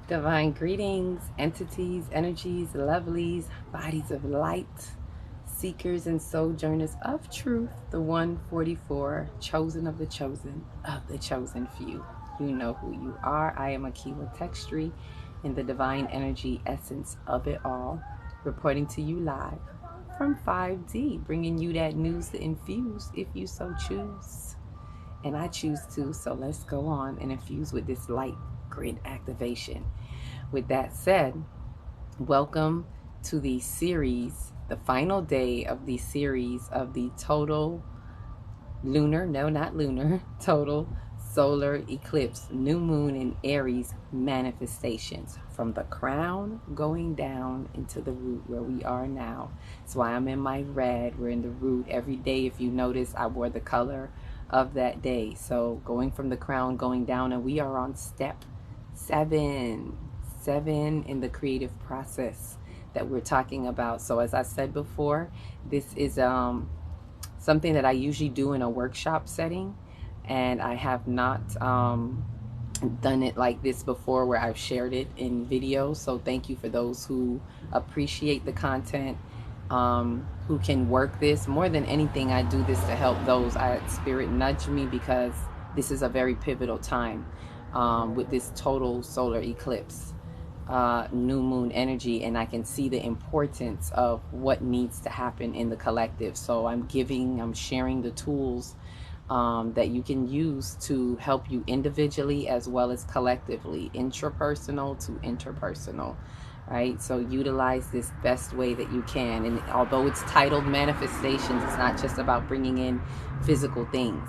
Divine greetings, entities, energies, lovelies, bodies of light, seekers and sojourners of truth, the 144, chosen of the chosen few. You know who you are. I am Akiwa Textry in the divine energy essence of it all, reporting to you live from 5D, bringing you that news to infuse if you so choose. And I choose to, so let's go on and infuse with this light grid activation. With that said, welcome to the series, the final day of the series of the total lunar, no, not lunar, total solar eclipse, new moon in Aries manifestations from the crown going down into the root where we are now. That's why I'm in my red. We're in the root every day. If you notice, I wore the color of that day. So going from the crown going down, and we are on step 7 in the creative process that we're talking about. So as I said before, this is something that I usually do in a workshop setting, and I have not done it like this before where I've shared it in video. So thank you for those who appreciate the content, who can work this. More than anything, I do this to help those. Spirit nudge me because this is a very pivotal time with this total solar eclipse, new moon energy, and I can see the importance of what needs to happen in the collective. So I'm sharing the tools that you can use to help you individually as well as collectively, intrapersonal to interpersonal, right? So utilize this best way that you can. And although it's titled manifestations, it's not just about bringing in physical things.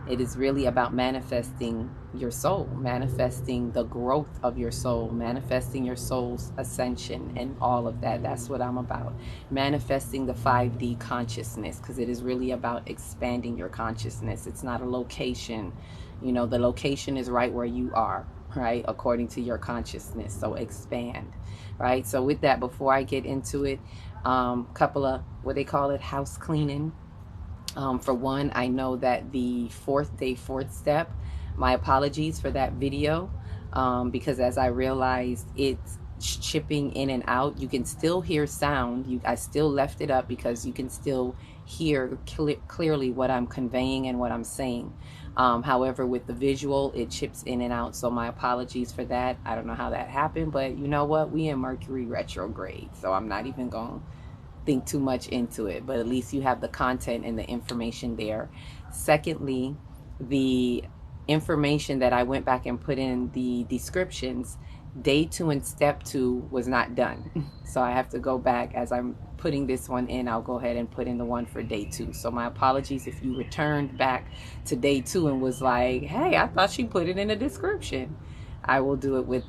It is really about manifesting your soul, manifesting the growth of your soul, manifesting your soul's ascension and all of that. That's what I'm about. Manifesting the 5D consciousness, because it is really about expanding your consciousness. It's not a location. You know, the location is right where you are, right? According to your consciousness. So expand, right? So with that, before I get into it, couple of, what they call it, house cleaning. For one, I know that the fourth step, my apologies for that video, because as I realized it's chipping in and out, you can still hear sound. I still left it up because you can still hear clearly what I'm conveying and what I'm saying. However, with the visual, it chips in and out. So my apologies for that. I don't know how that happened, but you know what? We in Mercury retrograde, so I'm not even going to think too much into it, but at least you have the content and the information there. Secondly, the information that I went back and put in the descriptions, day 2 and step 2 was not done. So I have to go back as I'm putting this one in. I'll go ahead and put in the one for day 2. So my apologies if you returned back to day 2 and was like, hey, I thought she put it in the description. I will do it with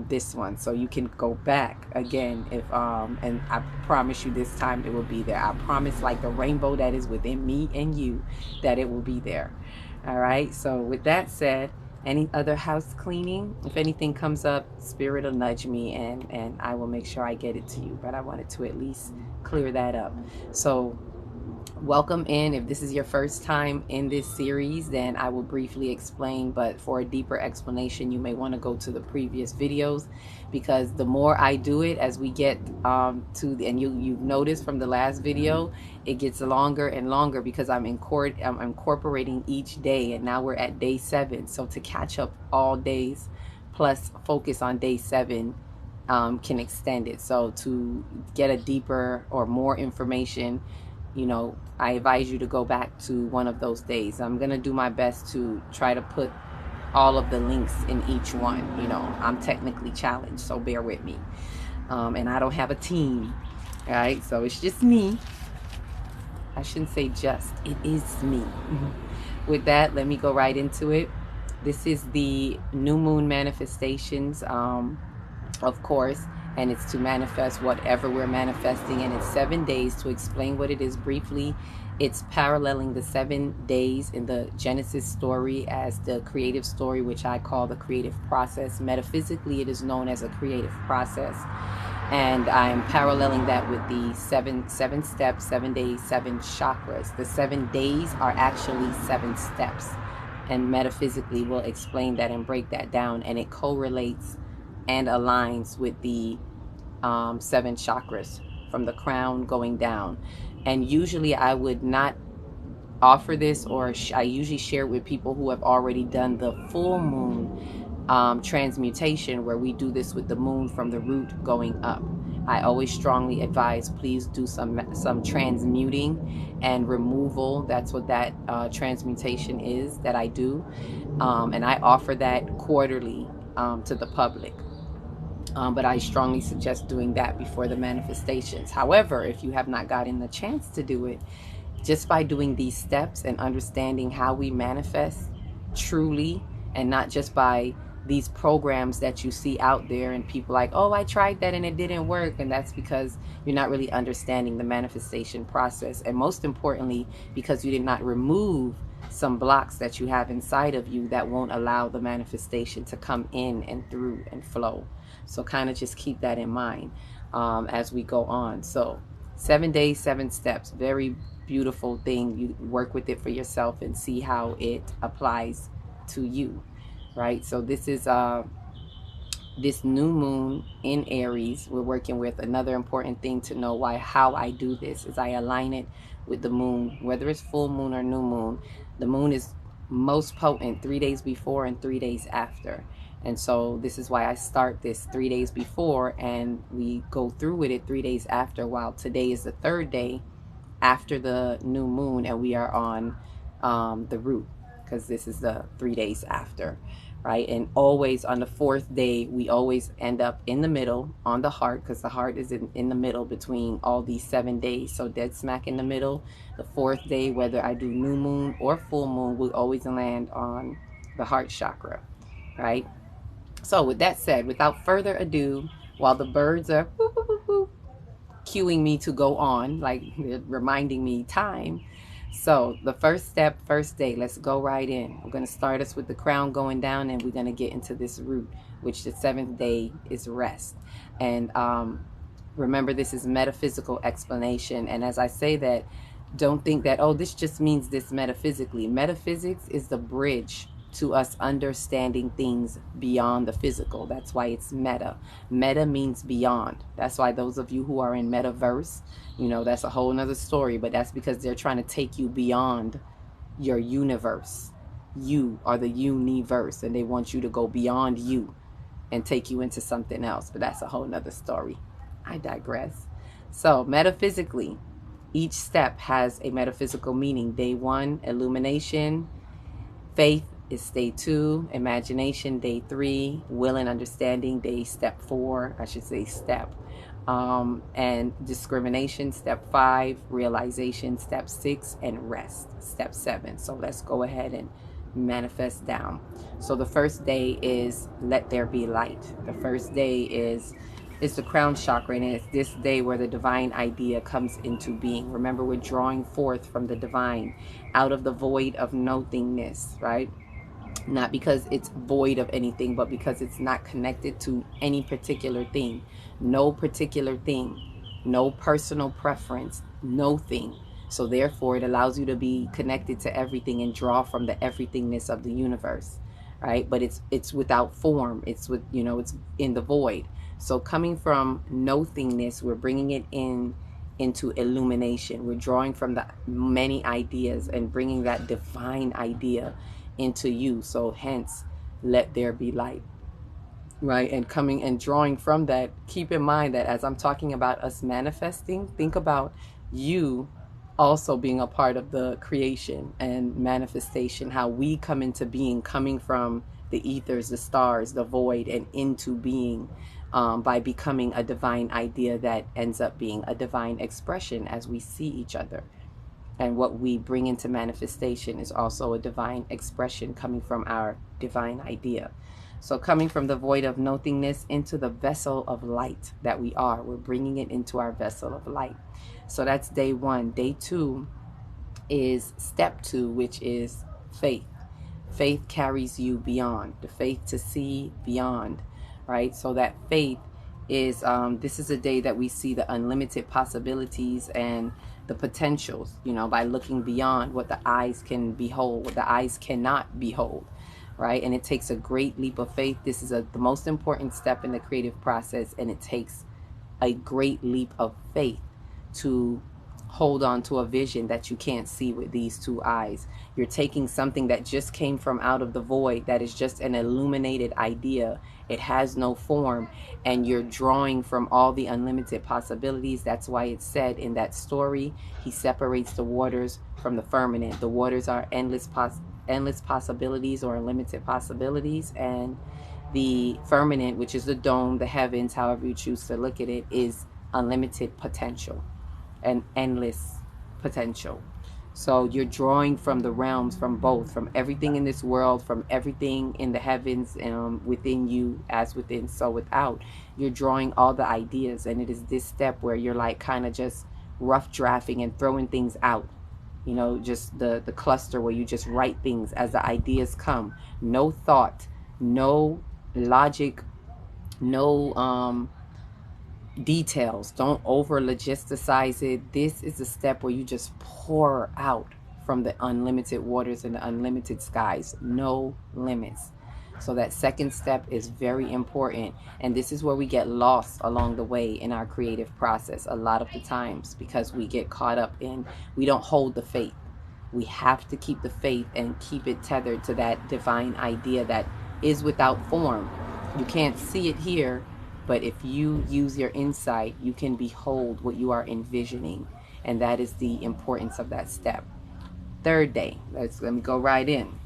this one, so you can go back again if and I promise you this time it will be there. I promise, like the rainbow that is within me and you, that it will be there. All right, so with that said, any other house cleaning, if anything comes up, Spirit will nudge me and I will make sure I get it to you, but I wanted to at least clear that up. So welcome in. If this is your first time in this series, then I will briefly explain, but for a deeper explanation, you may want to go to the previous videos, because the more I do it, as we get to the, and you've noticed from the last video, it gets longer and longer because I'm incorporating each day, and now we're at day 7. So to catch up all days plus focus on day 7 can extend it. So to get a deeper or more information, you know, I advise you to go back to one of those days. I'm going to do my best to try to put all of the links in each one. You know, I'm technically challenged, so bear with me. And I don't have a team, all right? So it's just me. I shouldn't say just, it is me. With that, let me go right into it. This is the new moon manifestations, of course, and it's to manifest whatever we're manifesting, and it's 7 days. To explain what it is briefly, it's paralleling the 7 days in the Genesis story as the creative story, which I call the creative process. Metaphysically, it is known as a creative process, and I'm paralleling that with the seven steps, 7 days, 7 chakras. The 7 days are actually 7 steps, and metaphysically we'll explain that and break that down, and it correlates and aligns with the 7 chakras from the crown going down. And usually I would not offer this, or I usually share it with people who have already done the full moon transmutation, where we do this with the moon from the root going up. I always strongly advise, please do some transmuting and removal. That's what that transmutation is that I do, and I offer that quarterly to the public. But I strongly suggest doing that before the manifestations. However, if you have not gotten the chance to do it, just by doing these steps and understanding how we manifest truly, and not just by these programs that you see out there and people like, oh, I tried that and it didn't work. And that's because you're not really understanding the manifestation process. And most importantly, because you did not remove some blocks that you have inside of you that won't allow the manifestation to come in and through and flow. So kind of just keep that in mind as we go on. So 7 days, 7 steps, very beautiful thing. You work with it for yourself and see how it applies to you, right? So this is this new moon in Aries. We're working with another important thing to know how I do this is I align it with the moon, whether it's full moon or new moon. The moon is most potent 3 days before and 3 days after. And so this is why I start this 3 days before and we go through with it 3 days after, while today is the 3rd day after the new moon and we are on the root, because this is the 3 days after, right? And always on the 4th day we always end up in the middle on the heart, because the heart is in the middle between all these 7 days. So dead smack in the middle, the 4th day, whether I do new moon or full moon, will always land on the heart chakra, right? So with that said, without further ado, while the birds are whoop, whoop, whoop, whoop, cueing me to go on, like reminding me time. So the first step, first day, let's go right in. We're going to start us with the crown going down, and we're going to get into this root, which the 7th day is rest. And remember, this is metaphysical explanation. And as I say that, don't think that, oh, this just means this metaphysically. Metaphysics is the bridge to us understanding things beyond the physical. That's why it's meta. Meta means beyond. That's why those of you who are in metaverse, you know, that's a whole nother story, but that's because they're trying to take you beyond your universe. You are the universe, and they want you to go beyond you and take you into something else, but that's a whole nother story. I digress. So metaphysically, each step has a metaphysical meaning. Day 1, illumination. Faith is day 2. Imagination, day 3. Will and understanding, day step 4. I should say step. And discrimination, step 5. Realization, step 6. And rest, step 7. So let's go ahead and manifest down. So the first day is let there be light. The first day is the crown chakra, and it's this day where the divine idea comes into being. Remember, we're drawing forth from the divine out of the void of nothingness, right? Not because it's void of anything, but because it's not connected to any particular thing. No particular thing, no personal preference, no thing. So therefore it allows you to be connected to everything and draw from the everythingness of the universe, right? But it's without form. It's with, you know, it's in the void. So coming from nothingness, we're bringing it into illumination. We're drawing from the many ideas and bringing that divine idea into you. So hence, let there be light, right? And coming and drawing from that, keep in mind that as I'm talking about us manifesting, think about you also being a part of the creation and manifestation, how we come into being, coming from the ethers, the stars, the void, and into being by becoming a divine idea that ends up being a divine expression as we see each other. And what we bring into manifestation is also a divine expression coming from our divine idea. So coming from the void of nothingness into the vessel of light that we are, we're bringing it into our vessel of light. So that's day 1. Day 2 is step 2, which is faith. Faith carries you beyond, the faith to see beyond, right? So that faith is, this is a day that we see the unlimited possibilities and the potentials, you know, by looking beyond what the eyes can behold, what the eyes cannot behold, right? And it takes a great leap of faith. This is the most important step in the creative process, and it takes a great leap of faith to hold on to a vision that you can't see with these two eyes. You're taking something that just came from out of the void, that is just an illuminated idea. It has no form, and you're drawing from all the unlimited possibilities. That's why it's said in that story, he separates the waters from the firmament. The waters are endless possibilities or unlimited possibilities, and the firmament, which is the dome, the heavens, however you choose to look at it, is unlimited potential and endless potential. So you're drawing from the realms, from both, from everything in this world, from everything in the heavens, within you, as within, so without. You're drawing all the ideas, and it is this step where you're like kind of just rough drafting and throwing things out. You know, just the cluster where you just write things as the ideas come. No thought, no logic, no details. Don't over logisticize it. This is a step where you just pour out from the unlimited waters and the unlimited skies. No limits. So that second step is very important, and this is where we get lost along the way in our creative process a lot of the times, because we get caught up in, we don't hold the faith. We have to keep the faith and keep it tethered to that divine idea that is without form. You can't see it here, but if you use your insight, you can behold what you are envisioning. And that is the importance of that step. Third day, let me go right in.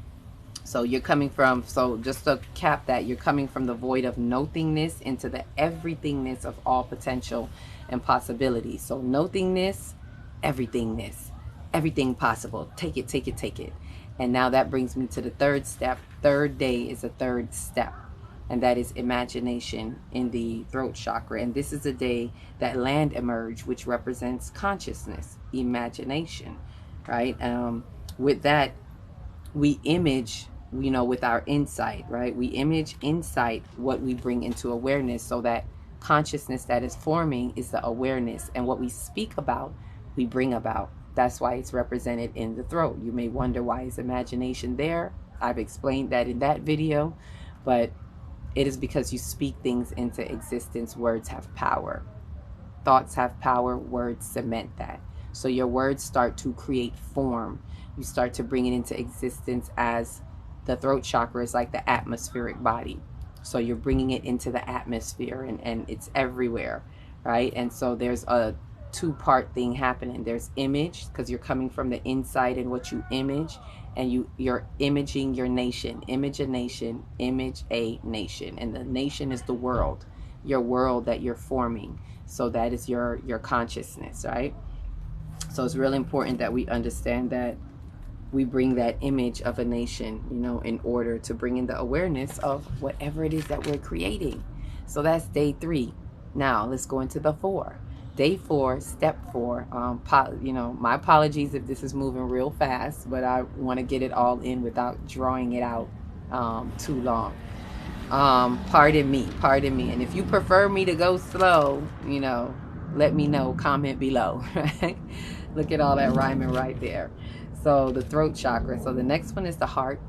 So you're coming from, so just to cap that, you're coming from the void of nothingness into the everythingness of all potential and possibility. So nothingness, everythingness, everything possible. Take it, take it, take it. And now that brings me to the third step. Third day is a third step, and that is imagination in the throat chakra. And this is a day that land emerged, which represents consciousness, imagination, right? With that, we image, you know, with our insight, right? We image insight, what we bring into awareness, so that consciousness that is forming is the awareness, and what we speak about, we bring about. That's why it's represented in the throat. You may wonder, why is imagination there? I've explained that in that video, but it is because you speak things into existence. Words have power. Thoughts have power. Words cement that. So your words start to create form. You start to bring it into existence, as the throat chakra is like the atmospheric body. So you're bringing it into the atmosphere, and it's everywhere, right? And so there's a two-part thing happening. There's image, because you're coming from the inside and what you image, and you're imaging your nation. Image a nation, image a nation. And the nation is the world, your world that you're forming. So that is your consciousness, right? So it's really important that we understand that we bring that image of a nation, you know, in order to bring in the awareness of whatever it is that we're creating. So that's day 3. Now let's go into the 4. Day 4, step 4. You know, my apologies if this is moving real fast, but I want to get it all in without drawing it out too long. Pardon me. And if you prefer me to go slow, you know, let me know, comment below, right? Look at all that rhyming right there. So the throat chakra. So the next one is the heart.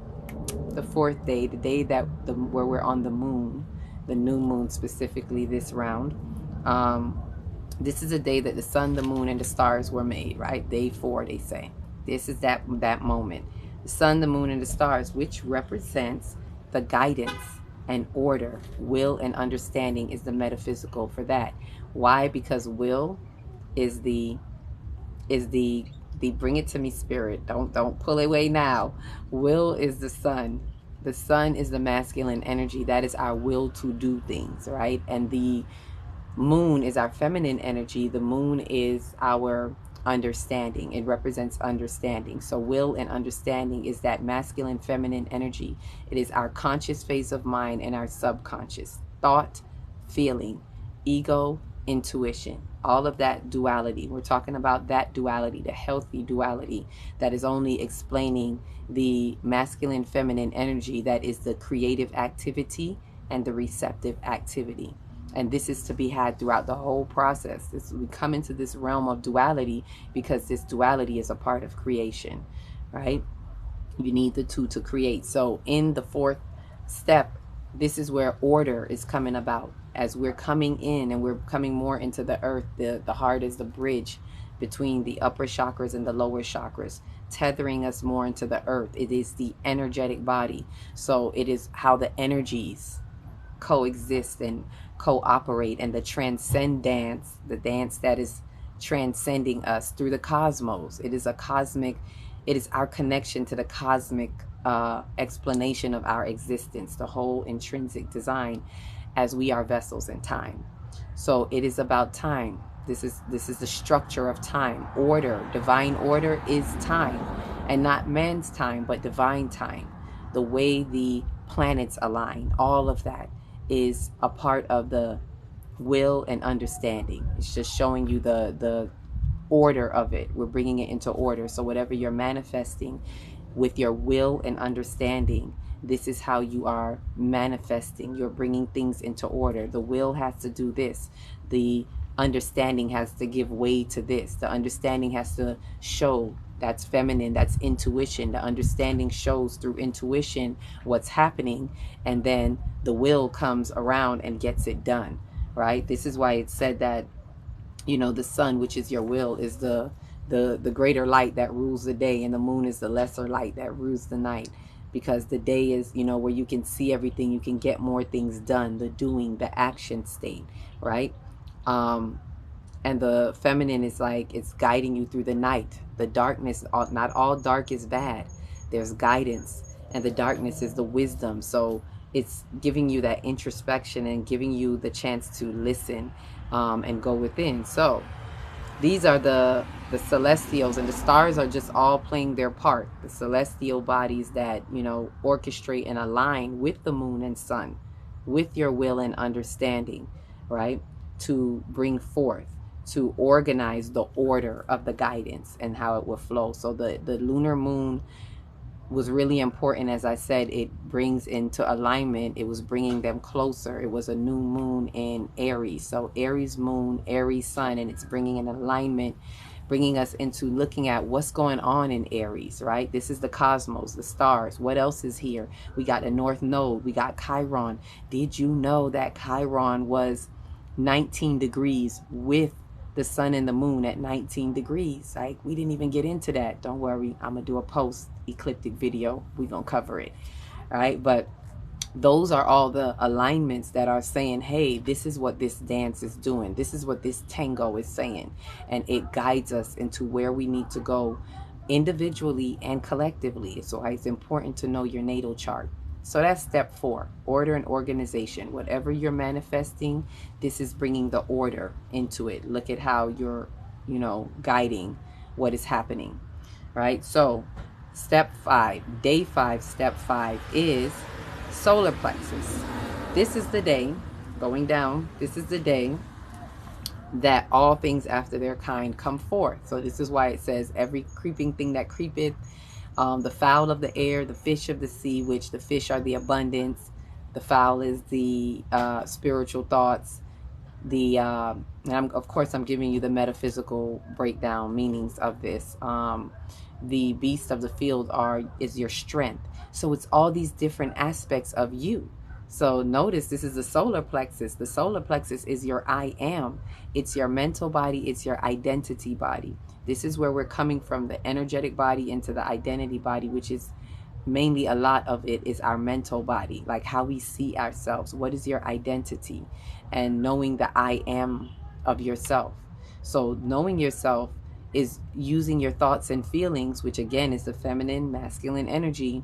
The 4th day, the day that where we're on the moon, the new moon specifically this round. This is a day that the sun, the moon, and the stars were made, right? Day 4, they say. This is that moment. The sun, the moon, and the stars, which represents the guidance and order. Will and understanding is the metaphysical for that. Why? Because will is the bring it to me spirit. Don't pull away now. Will is the sun. The sun is the masculine energy. That is our will to do things, right? And the moon is our feminine energy. The moon is our understanding. It represents understanding. So will and understanding is that masculine, feminine energy. It is our conscious phase of mind and our subconscious thought, feeling, ego, intuition, all of that duality. We're talking about that duality, the healthy duality that is only explaining the masculine, feminine energy, that is the creative activity and the receptive activity. And this is to be had throughout the whole process. We come into this realm of duality because this duality is a part of creation, right? You need the two to create. So in the fourth step, this is where order is coming about. As we're coming in and we're coming more into the earth, the heart is the bridge between the upper chakras and the lower chakras, tethering us more into the earth. It is the energetic body. So it is how the energies coexist and cooperate, and the transcendence, the dance that is transcending us through the cosmos. It is a cosmic, it is our connection to the cosmic explanation of our existence, the whole intrinsic design, as we are vessels in time. So it is about time. This is the structure of time. Order, divine order is time, and not man's time, but divine time. The way the planets align, all of that is a part of the will and understanding. It's just showing you the order of it. We're bringing it into order. So whatever you're manifesting with your will and understanding, this is how you are manifesting. You're bringing things into order. The will has to do this. The understanding has to give way to this. The understanding has to show. That's feminine. That's intuition. The understanding shows through intuition what's happening, and then the will comes around and gets it done, right? This is why it's said that, you know, the sun, which is your will, is the greater light that rules the day, and the moon is the lesser light that rules the night. Because the day is, you know, where you can see everything, you can get more things done, the doing, the action state, right? And the feminine is like, it's guiding you through the night, the darkness. Not all dark is bad. There's guidance, and the darkness is the wisdom. So it's giving you that introspection and giving you the chance to listen, and go within. So these are the celestials, and the stars are just all playing their part. The celestial bodies that, you know, orchestrate and align with the moon and sun, with your will and understanding, right? To bring forth, to organize the order of the guidance and how it will flow. So the lunar moon was really important. As I said, it brings into alignment. It was bringing them closer. It was a new moon in Aries. So Aries moon, Aries sun, and it's bringing an alignment, bringing us into looking at what's going on in Aries, right? This is the cosmos, the stars. What else is here? We got the North Node. We got Chiron. Did you know that Chiron was 19 degrees with the sun and the moon at 19 degrees? Like, we didn't even get into that. Don't worry, I'm gonna do a post ecliptic video. We're gonna cover it. All right, but those are all the alignments that are saying, hey, this is what this dance is doing, this is what this tango is saying, and it guides us into where we need to go individually and collectively. So it's important to know your natal chart. So that's step 4, order and organization. Whatever you're manifesting, this is bringing the order into it. Look at how you're, you know, guiding what is happening, right? So step 5, day 5, step 5 is solar plexus. This is the day, going down, this is the day that all things after their kind come forth. So this is why it says, every creeping thing that creepeth, the fowl of the air, the fish of the sea, which the fish are the abundance, the fowl is the spiritual thoughts, the and of course I'm giving you the metaphysical breakdown meanings of this. The beast of the field is your strength. So it's all these different aspects of you. So notice, this is the solar plexus. The solar plexus is your I am. It's your mental body. It's your identity body. This is where we're coming from, the energetic body into the identity body, which is mainly, a lot of it is our mental body, like how we see ourselves. What is your identity? And knowing the I am of yourself. So knowing yourself is using your thoughts and feelings, which again is the feminine, masculine energy,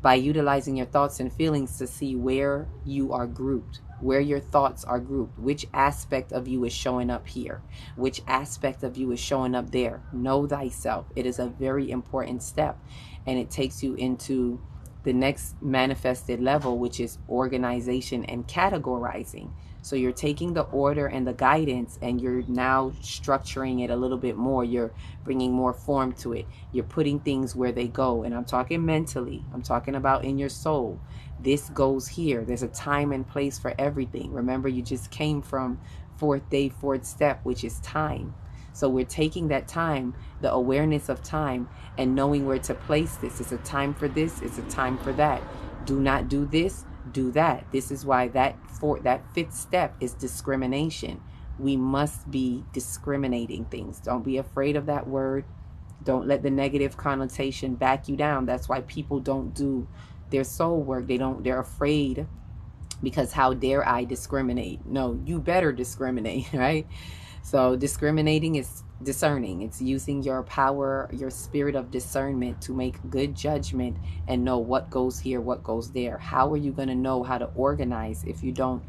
by utilizing your thoughts and feelings to see where you are grouped, where your thoughts are grouped, which aspect of you is showing up here, which aspect of you is showing up there. Know thyself. It is a very important step, and it takes you into the next manifested level, which is organization and categorizing. So you're taking the order and the guidance, and you're now structuring it a little bit more. You're bringing more form to it. You're putting things where they go. And I'm talking mentally. I'm talking about in your soul. This goes here. There's a time and place for everything. Remember, you just came from fourth day, fourth step, which is time. So we're taking that time, the awareness of time, and knowing where to place this. It's a time for this, it's a time for that. Do not do this, do that. This is why that fifth step is discrimination. We must be discriminating things. Don't be afraid of that word. Don't let the negative connotation back you down. That's why people don't do their soul work. They're afraid, because how dare I discriminate? No, you better discriminate, right? So discriminating is discerning. It's using your power, your spirit of discernment to make good judgment and know what goes here, what goes there. How are you going to know how to organize if you don't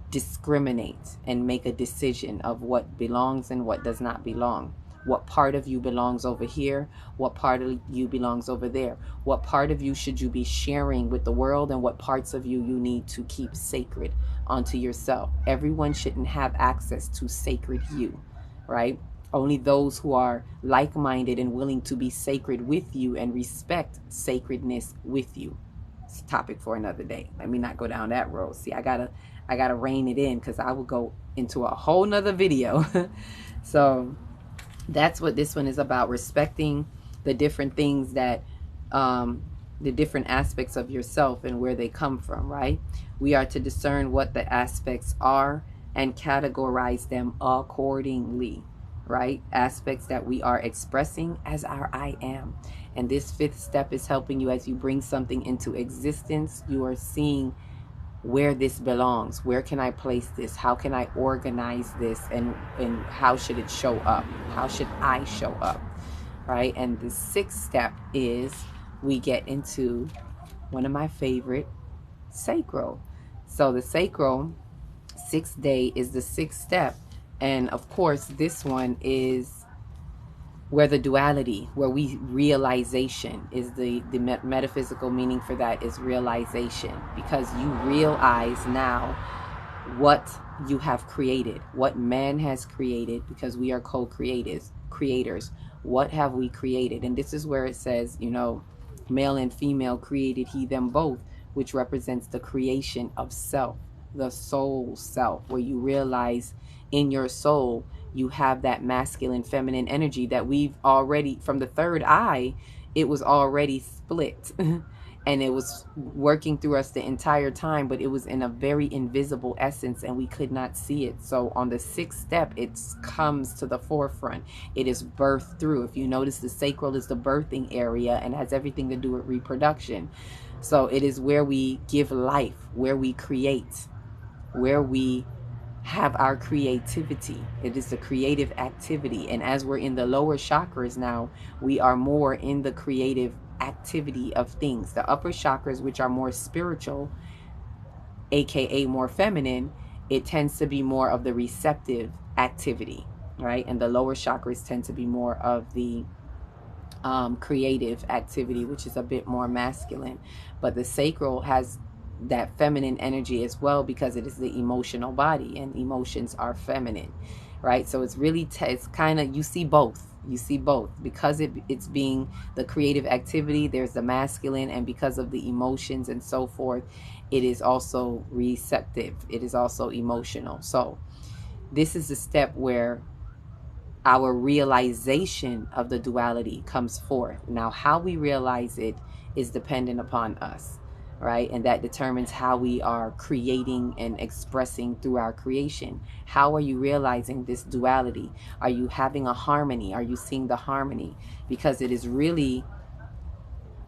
discriminate and make a decision of what belongs and what does not belong? What part of you belongs over here? What part of you belongs over there? What part of you should you be sharing with the world, and what parts of you need to keep sacred onto yourself? Everyone shouldn't have access to sacred you, right? Only those who are like-minded and willing to be sacred with you and respect sacredness with you. It's a topic for another day. Let me not go down that road. See, I gotta rein it in, because I will go into a whole nother video. So that's what this one is about, respecting the different things that the different aspects of yourself and where they come from, right? We are to discern what the aspects are and categorize them accordingly, right? Aspects that we are expressing as our I am. And this fifth step is helping you as you bring something into existence. You are seeing where this belongs. Where can I place this? How can I organize this? And how should it show up? How should I show up? Right? And the sixth step is we get into one of my favorite, sacral. So the sacral, sixth day, is the sixth step. And of course, this one is where the duality, where we realization is the metaphysical meaning for that is realization, because you realize now what you have created, what man has created, because we are creators. What have we created? And this is where it says, you know, male and female created he them both, which represents the creation of self, the soul self, where you realize in your soul you have that masculine feminine energy that we've already, from the third eye, it was already split. And it was working through us the entire time, but it was in a very invisible essence and we could not see it. So on the sixth step, it comes to the forefront. It is birthed through. If you notice, the sacral is the birthing area and has everything to do with reproduction. So it is where we give life, where we create, where we have our creativity. It is the creative activity. And as we're in the lower chakras now, we are more in the creative activity of things. The upper chakras, which are more spiritual, aka more feminine, it tends to be more of the receptive activity, right? And the lower chakras tend to be more of the creative activity, which is a bit more masculine. But the sacral has that feminine energy as well, because it is the emotional body and emotions are feminine, right? So it's really it's kind of, you see both because it's being the creative activity, there's the masculine, and because of the emotions and so forth, it is also receptive, it is also emotional. So this is the step where our realization of the duality comes forth. Now, how we realize it is dependent upon us, right? And that determines how we are creating and expressing through our creation. How are you realizing this duality? Are you having a harmony? Are you seeing the harmony? Because it is really,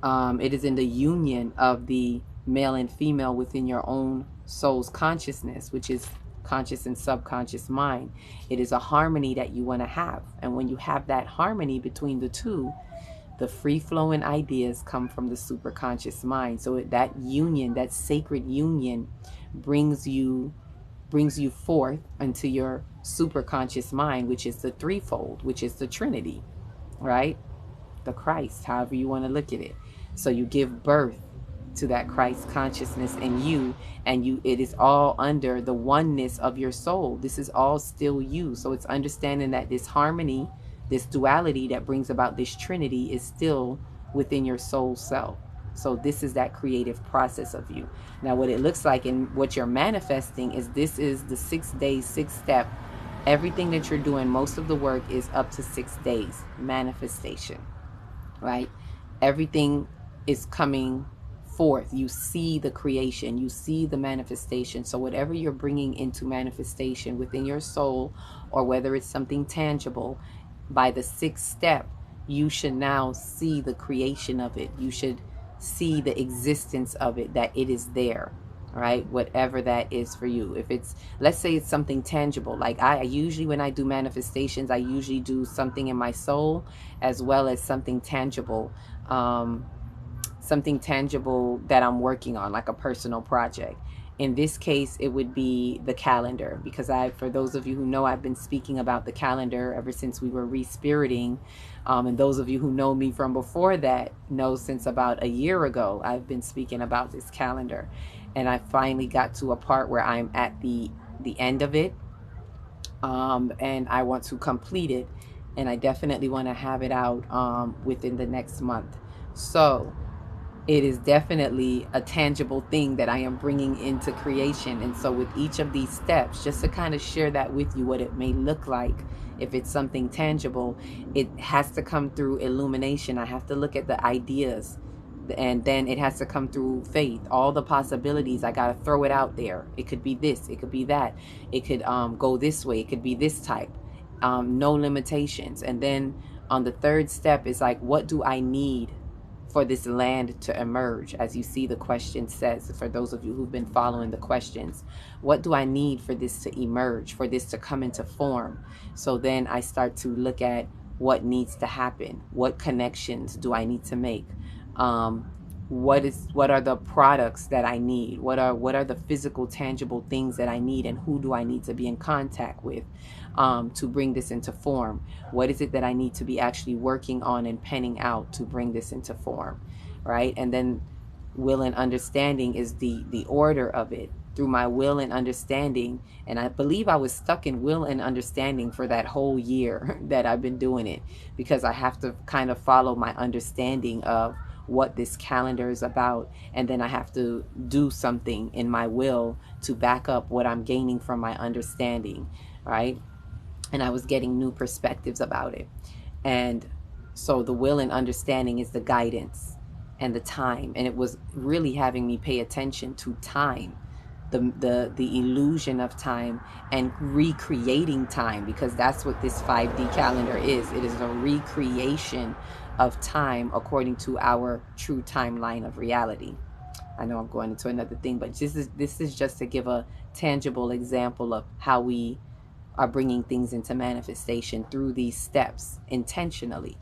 it is in the union of the male and female within your own soul's consciousness, which is conscious and subconscious mind. It is a harmony that you want to have. And when you have that harmony between the two, the free-flowing ideas come from the superconscious mind. So that union, that sacred union, brings you forth into your superconscious mind, which is the threefold, which is the Trinity, right? The Christ, however you want to look at it. So you give birth to that Christ consciousness in you, and it is all under the oneness of your soul. This is all still you. So it's understanding that this harmony, this duality that brings about this Trinity, is still within your soul self. So this is that creative process of you. Now what it looks like and what you're manifesting is, this is the 6 day, 6 step Everything that you're doing, most of the work is up to 6 days. Manifestation, right? Everything is coming forth. You see the creation, you see the manifestation. So whatever you're bringing into manifestation within your soul, or whether it's something tangible, by the 6th step, you should now see the creation of it. You should see the existence of it, that it is there, right? Whatever that is for you. If it's, let's say it's something tangible, like I usually, when I do manifestations, I usually do something in my soul as well as something tangible, something tangible that I'm working on, like a personal project. In this case, it would be the calendar, because for those of you who know, I've been speaking about the calendar ever since we were re-spiriting. And those of you who know me from before that know, since about a year ago, I've been speaking about this calendar. And I finally got to a part where I'm at the end of it. And I want to complete it. And I definitely want to have it out within the next month. So it is definitely a tangible thing that I am bringing into creation. And so with each of these steps, just to kind of share that with you, what it may look like, if it's something tangible, it has to come through illumination. I have to look at the ideas, and then it has to come through faith. All the possibilities, I got to throw it out there. It could be this, it could be that, it could go this way, it could be this type. No limitations. And then on the 3rd step is like, what do I need for this land to emerge? As you see, the question says, for those of you who've been following the questions, what do I need for this to emerge, for this to come into form? So then I start to look at what needs to happen. What connections do I need to make? What are the products that I need? What are the physical, tangible things that I need, and who do I need to be in contact with to bring this into form? What is it that I need to be actually working on and penning out to bring this into form, right? And then will and understanding is the order of it. Through my will and understanding, and I believe I was stuck in will and understanding for that whole year that I've been doing it, because I have to kind of follow my understanding of what this calendar is about, and then I have to do something in my will to back up what I'm gaining from my understanding, right? And I was getting new perspectives about it. And so the will and understanding is the guidance and the time, and it was really having me pay attention to time, the illusion of time, and recreating time, because that's what this 5D calendar is. It is a recreation of time according to our true timeline of reality. I know I'm going into another thing, but this is just to give a tangible example of how we are bringing things into manifestation through these steps intentionally.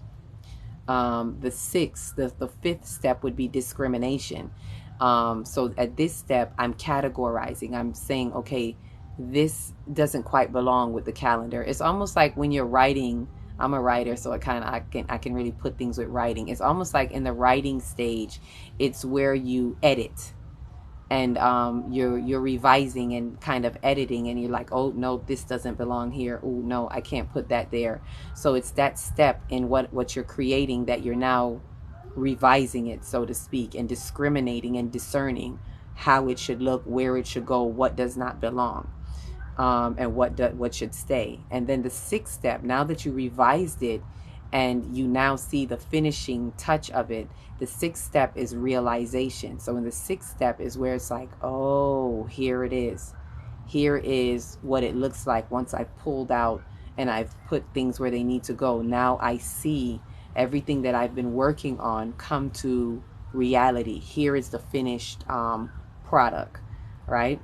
The 5th step would be discrimination. So at this step, I'm categorizing. I'm saying, okay, this doesn't quite belong with the calendar. It's almost like when you're writing. I'm a writer, so I can really put things with writing. It's almost like in the writing stage, it's where you edit, and you're revising and kind of editing, and you're like, oh no, this doesn't belong here. Oh no, I can't put that there. So it's that step in what you're creating, that you're now revising it, so to speak, and discriminating and discerning how it should look, where it should go, what does not belong, and what should stay. And then the 6th step, now that you revised it and you now see the finishing touch of it, the 6th step is realization. So in the 6th step is where it's like, oh, here it is. Here is what it looks like once I've pulled out and I've put things where they need to go. Now I see everything that I've been working on come to reality. Here is the finished product, right?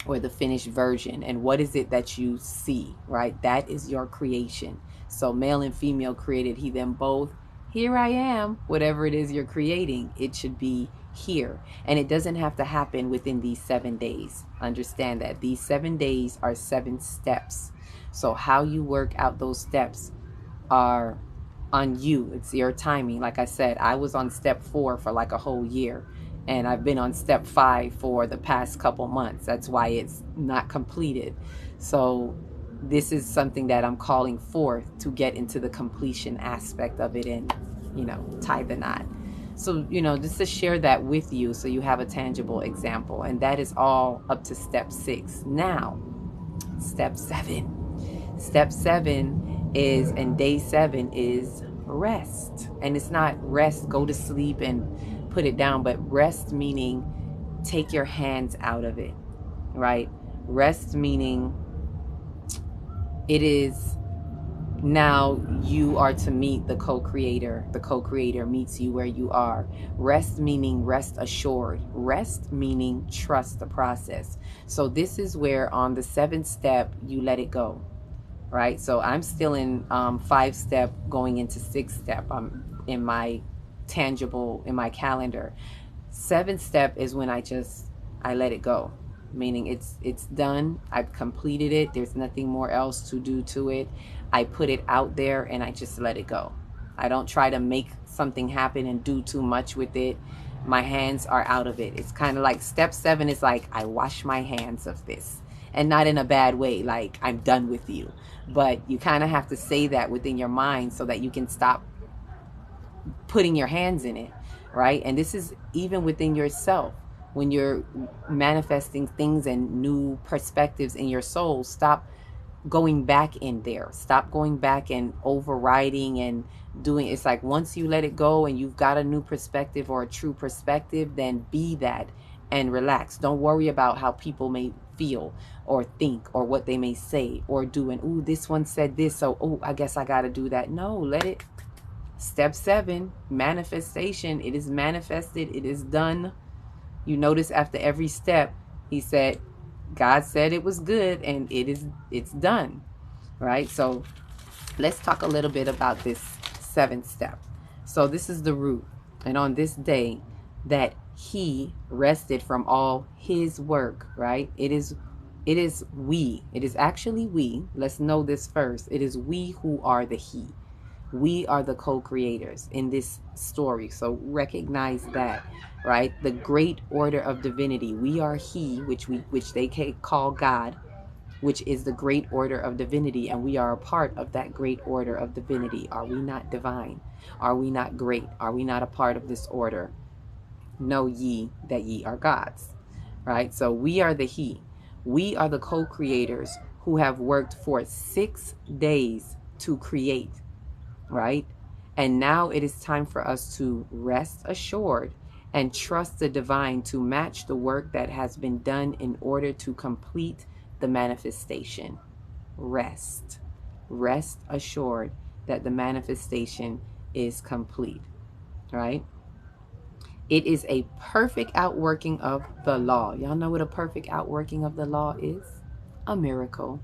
Or the finished version. And what is it that you see, right? That is your creation. So male and female created he them both. Here I am. Whatever it is you're creating, it should be here. And it doesn't have to happen within these 7 days. Understand that these 7 days are 7 steps. So how you work out those steps are on you. It's your timing. Like I said, I was on step 4 for like a whole year, and I've been on step 5 for the past couple months. That's why it's not completed. So this is something that I'm calling forth to get into the completion aspect of it and, tie the knot. So, just to share that with you so you have a tangible example. And that is all up to step 6. Now, step 7. Step 7 is, and day 7 is rest. And it's not rest, go to sleep and put it down, but rest meaning take your hands out of it, right? Rest meaning it is now you are to meet the co-creator. The co-creator meets you where you are. Rest meaning rest assured. Rest meaning trust the process. So this is where on the 7th step, you let it go, right? So I'm still in 5 step going into 6 step. I'm in my tangible, in my calendar. 7th step is when I let it go, meaning it's done. I've completed it. There's nothing more else to do to it. I put it out there and I just let it go. I don't try to make something happen and do too much with it. My hands are out of it. It's kind of like step 7 is like, I wash my hands of this, and not in a bad way, like I'm done with you, but you kind of have to say that within your mind so that you can stop putting your hands in it, right? And this is even within yourself. When you're manifesting things and new perspectives in your soul, stop going back in there. Stop going back and overriding and doing. It's like once you let it go and you've got a new perspective or a true perspective, then be that and relax. Don't worry about how people may feel or think or what they may say or do. And, ooh, this one said this, so, oh, I guess I got to do that. No, let it. Step 7, manifestation. It is manifested. It is done. You notice after every step, he said, God said it was good, and it's done, right? So let's talk a little bit about this 7th step. So this is the root. And on this day that he rested from all his work, right? It is we. It is actually we. Let's know this first. It is we who are the he. We are the co-creators in this story. So recognize that, right? The great order of divinity. We are he, which they call God, which is the great order of divinity, and we are a part of that great order of divinity. Are we not divine? Are we not great? Are we not a part of this order? Know ye that ye are gods, right? So we are the he. We are the co-creators who have worked for 6 days to create, right? And now it is time for us to rest assured and trust the divine to match the work that has been done in order to complete the manifestation. Rest. Rest assured that the manifestation is complete, right? It is a perfect outworking of the law. Y'all know what a perfect outworking of the law is? A miracle.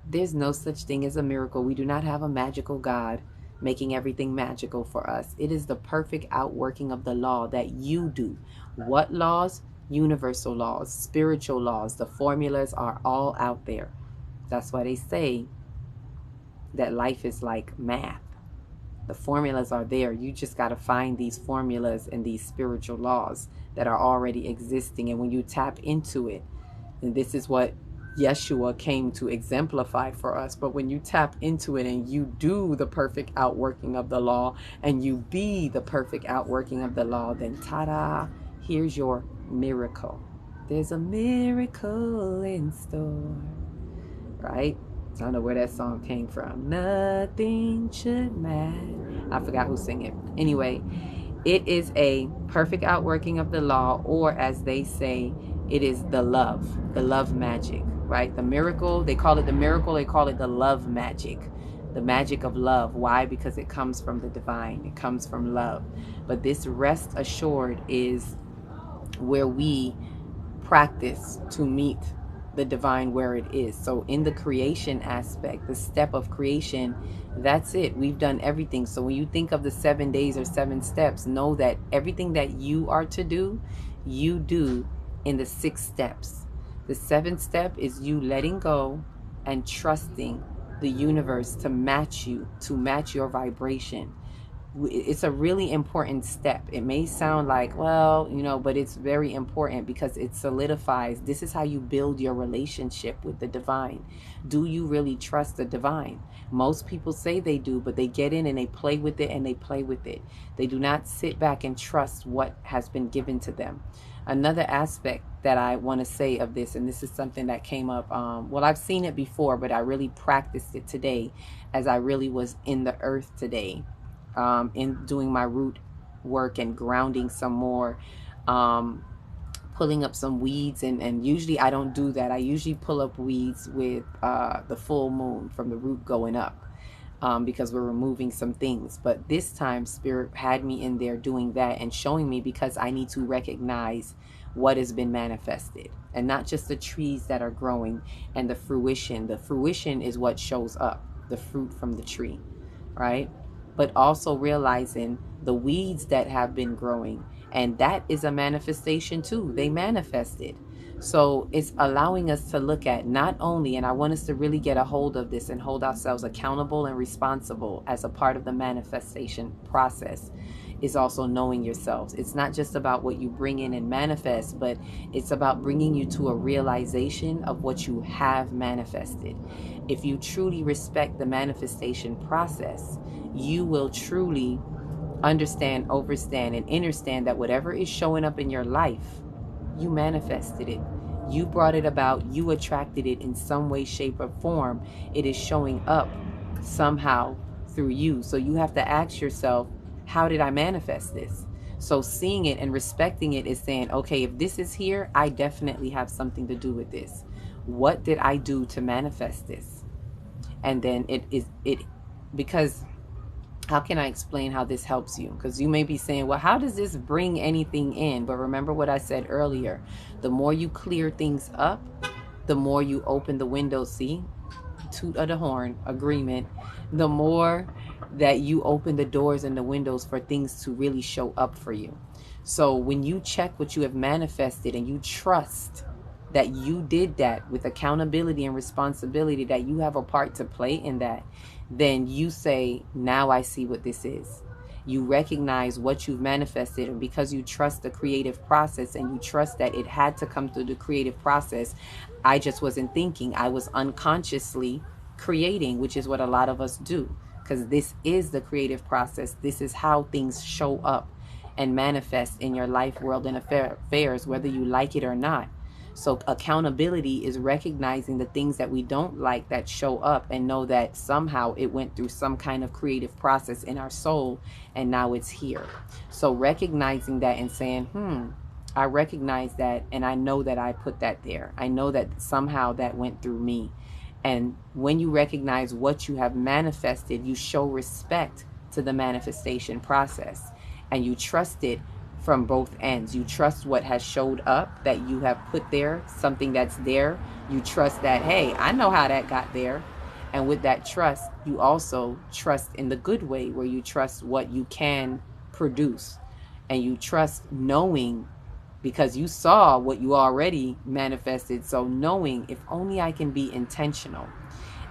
There's no such thing as a miracle. We do not have a magical God making everything magical for us. It is the perfect outworking of the law that you do. What laws? Universal laws, spiritual laws. The formulas are all out there. That's why they say that life is like math. The formulas are there. You just got to find these formulas and these spiritual laws that are already existing. And when you tap into it, and this is what Yeshua came to exemplify for us. But when you tap into it and you do the perfect outworking of the law and you be the perfect outworking of the law, then ta-da, here's your miracle. There's a miracle in store, right? I don't know where that song came from. Nothing should matter. I forgot who sang it. Anyway, it is a perfect outworking of the law, or as they say, it is the love magic, right? The miracle, they call it the miracle, they call it the love magic, the magic of love. Why? Because it comes from the divine, it comes from love. But this rest assured is where we practice to meet the divine where it is. So in the creation aspect, the step of creation, that's it. We've done everything. So when you think of the 7 days or 7 steps, know that everything that you are to do, you do in the 6 steps. The 7th step is you letting go and trusting the universe to match you, to match your vibration. it's a really important step. It may sound like, well, but it's very important because it solidifies. This is how you build your relationship with the divine. Do you really trust the divine? Most people say they do, but they get in and they play with it and they play with it. They do not sit back and trust what has been given to them. Another aspect that I want to say of this, and this is something that came up, well, I've seen it before, but I really practiced it today as I really was in the earth today, in doing my root work and grounding some more, pulling up some weeds. And usually I don't do that. I usually pull up weeds with the full moon from the root going up. Because we're removing some things. But this time Spirit had me in there doing that and showing me, because I need to recognize what has been manifested, and not just the trees that are growing and the fruition. The fruition is what shows up, the fruit from the tree, right? But also realizing the weeds that have been growing, and that is a manifestation too. They manifested. So it's allowing us to look at not only, and I want us to really get a hold of this and hold ourselves accountable and responsible as a part of the manifestation process, is also knowing yourselves. It's not just about what you bring in and manifest, but it's about bringing you to a realization of what you have manifested. If you truly respect the manifestation process, you will truly understand, overstand, and understand that whatever is showing up in your life, you manifested it. You brought it about. You attracted it in some way, shape, or form. It is showing up somehow through you. So you have to ask yourself, how did I manifest this? So seeing it and respecting it is saying, okay, if this is here, I definitely have something to do with this. What did I do to manifest this? And then because how can I explain how this helps you? Because you may be saying, well, how does this bring anything in? But remember what I said earlier. The more you clear things up, the more you open the window. See, toot of the horn, agreement. The more that you open the doors and the windows for things to really show up for you. So when you check what you have manifested and you trust that you did that with accountability and responsibility, that you have a part to play in that, then you say, now I see what this is. You recognize what you've manifested, and because you trust the creative process and you trust that it had to come through the creative process, I just wasn't thinking, I was unconsciously creating, which is what a lot of us do, because this is the creative process. This is how things show up and manifest in your life, world, and affairs, whether you like it or not. So accountability is recognizing the things that we don't like that show up, and know that somehow it went through some kind of creative process in our soul and now it's here. So recognizing that and saying, I recognize that, and I know that I put that there. I know that somehow that went through me. And when you recognize what you have manifested, you show respect to the manifestation process, and you trust it from both ends. You trust what has showed up that you have put there, something that's there. You trust that, hey, I know how that got there. And with that trust, you also trust in the good way, where you trust what you can produce. And you trust knowing, because you saw what you already manifested. So knowing, if only I can be intentional.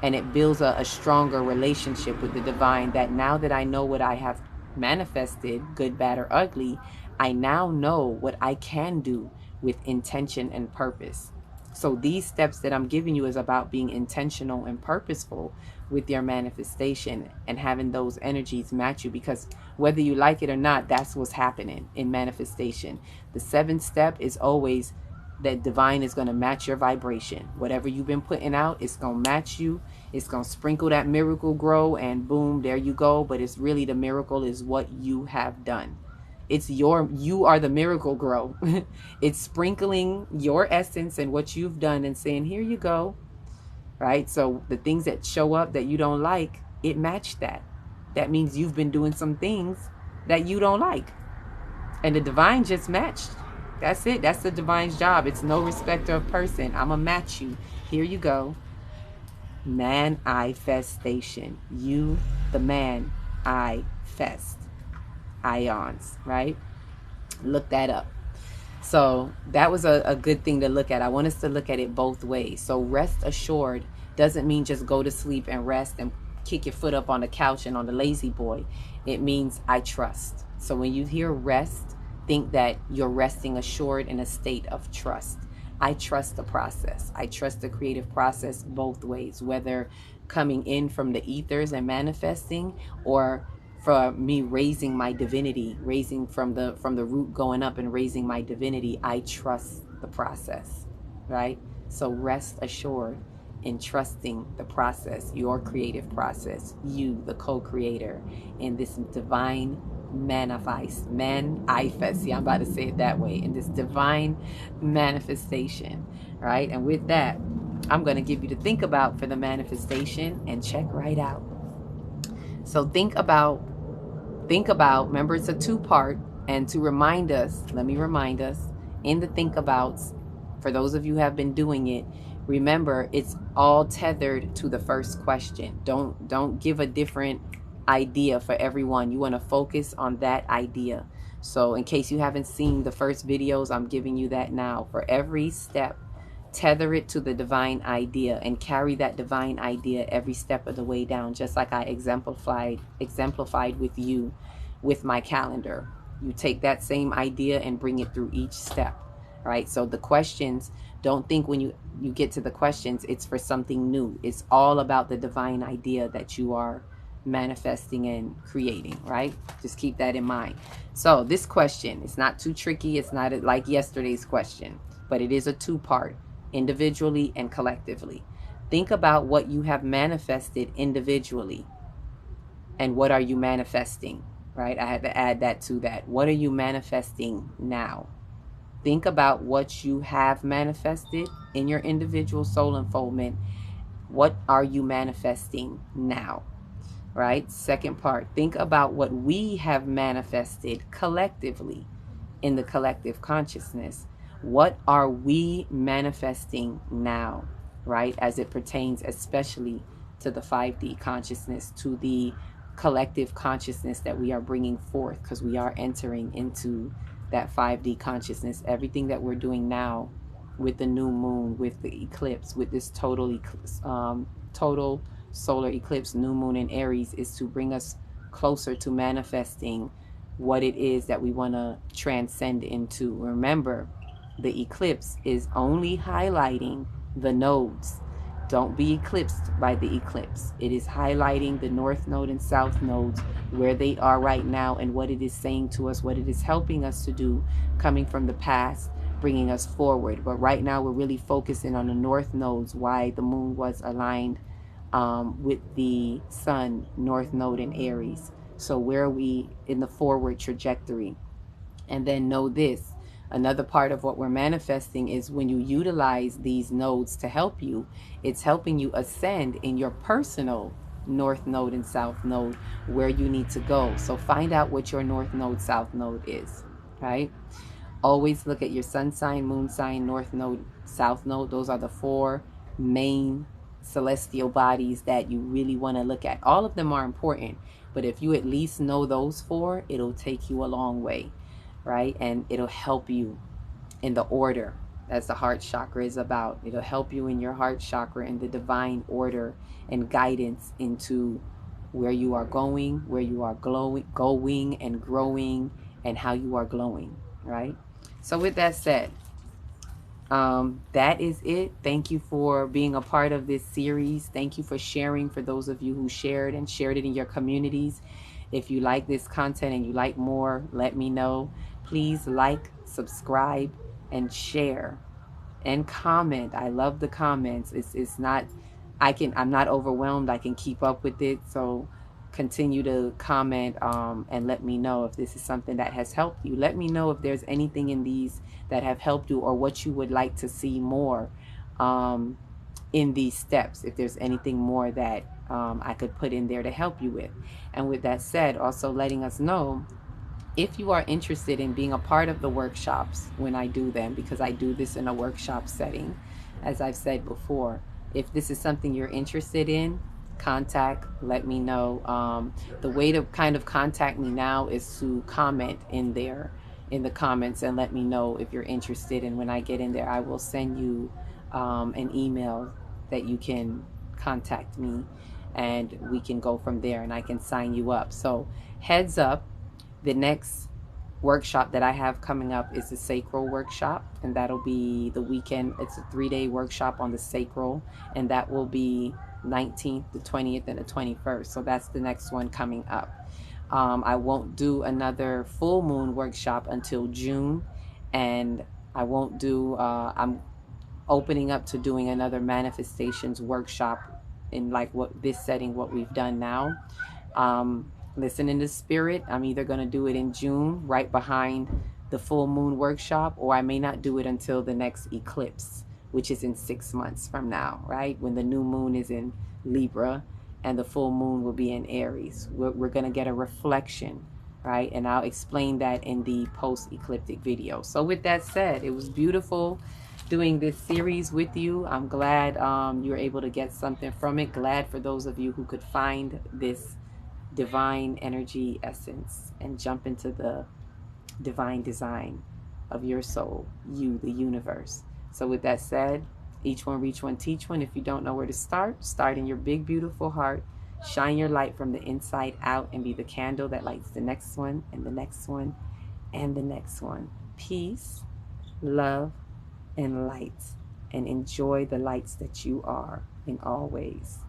And it builds a stronger relationship with the divine, that now that I know what I have manifested, good, bad, or ugly, I now know what I can do with intention and purpose. So these steps that I'm giving you is about being intentional and purposeful with your manifestation, and having those energies match you, because whether you like it or not, that's what's happening in manifestation. The 7th step is always that divine is going to match your vibration. Whatever you've been putting out, it's going to match you. It's going to sprinkle that miracle grow, and boom, there you go. But it's really, the miracle is what you have done. You are the miracle grow. It's sprinkling your essence and what you've done and saying, here you go. Right? So the things that show up that you don't like, it matched that. That means you've been doing some things that you don't like. And the divine just matched. That's it. That's the divine's job. It's no respecter of person. I'm going to match you. Here you go. Manifestation. You, the man, I fest. Ions, right? Look that up. So that was a good thing to look at. I want us to look at it both ways. So rest assured doesn't mean just go to sleep and rest and kick your foot up on the couch and on the lazy boy. It means I trust. So when you hear rest, think that you're resting assured in a state of trust. I trust the process. I trust the creative process both ways, whether coming in from the ethers and manifesting, or for me raising my divinity, raising from the root, going up and raising my divinity. I trust the process, right? So rest assured in trusting the process, your creative process, you, the co-creator, in this divine manifest. See, I'm about to say it that way. In this divine manifestation, right? And with that, I'm going to give you to think about for the manifestation and check right out. So think about, remember it's a two-part, and to remind us, let me remind us, in the think abouts, for those of you who have been doing it, remember it's all tethered to the first question. Don't give a different idea for everyone. You want to focus on that idea. So in case you haven't seen the first videos, I'm giving you that now. For every step, tether it to the divine idea and carry that divine idea every step of the way down, just like I exemplified with you with my calendar. You take that same idea and bring it through each step, right? So the questions, don't think when you get to the questions it's for something new. It's all about the divine idea that you are manifesting and creating, right? Just keep that in mind. So this question, it's not too tricky. It's not like yesterday's question, but it is a two-part, individually and collectively. Think about what you have manifested individually and what are you manifesting, right? I had to add that to that. What are you manifesting now? Think about what you have manifested in your individual soul unfoldment. What are you manifesting now, right? Second part, think about what we have manifested collectively in the collective consciousness. What are we manifesting now, right? As it pertains especially to the 5D consciousness, to the collective consciousness that we are bringing forth, because we are entering into that 5D consciousness. Everything that we're doing now with the new moon, with the eclipse, with this total eclipse, total solar eclipse, new moon in Aries, is to bring us closer to manifesting what it is that we want to transcend into. Remember, the eclipse is only highlighting the nodes. Don't be eclipsed by the eclipse. It is highlighting the north node and south nodes, where they are right now and what it is saying to us, what it is helping us to do, coming from the past, bringing us forward. But right now we're really focusing on the north nodes, why the moon was aligned with the sun, north node in Aries. So where are we in the forward trajectory? And then know this, another part of what we're manifesting is when you utilize these nodes to help you, it's helping you ascend in your personal north node and south node, where you need to go. So find out what your north node, south node is, right? Always look at your sun sign, moon sign, north node, south node. Those are the four main celestial bodies that you really want to look at. All of them are important, but if you at least know those four, it'll take you a long way, right? And it'll help you in the order as the heart chakra is about. It'll help you in your heart chakra in the divine order and guidance into where you are going, where you are going and growing, and how you are glowing, right? So with that said, that is it. Thank you for being a part of this series. Thank you for sharing, for those of you who shared and shared it in your communities. If you like this content and you like more, let me know. Please like, subscribe, and share and comment. I love the comments. It's not, I'm not overwhelmed. I can keep up with it. So continue to comment and let me know if this is something that has helped you. Let me know if there's anything in these that have helped you, or what you would like to see more in these steps. If there's anything more that I could put in there to help you with. And with that said, also letting us know if you are interested in being a part of the workshops when I do them, because I do this in a workshop setting, as I've said before. If this is something you're interested in, let me know. The way to kind of contact me now is to comment in there in the comments and let me know if you're interested. And when I get in there, I will send you an email that you can contact me and we can go from there, and I can sign you up. So heads up, the next workshop that I have coming up is the sacral workshop, and that'll be the weekend. It's a 3-day workshop on the sacral, and that will be 19th, the 20th, and the 21st. So that's the next one coming up. I won't do another full moon workshop until June, and I won't do, I'm opening up to doing another manifestations workshop in like what this setting, what we've done now. Listen in the spirit. I'm either going to do it in June, right behind the full moon workshop, or I may not do it until the next eclipse, which is in 6 months from now, right? When the new moon is in Libra and the full moon will be in Aries. We're going to get a reflection, right? And I'll explain that in the post-ecliptic video. So with that said, it was beautiful doing this series with you. I'm glad you were able to get something from it. Glad for those of you who could find this divine energy essence and jump into the divine design of your soul, you, the universe. So with that said, each one reach one, teach one. If you don't know where to start, start in your big, beautiful heart. Shine your light from the inside out and be the candle that lights the next one and the next one and the next one. Peace, love, and light. And enjoy the lights that you are in all ways.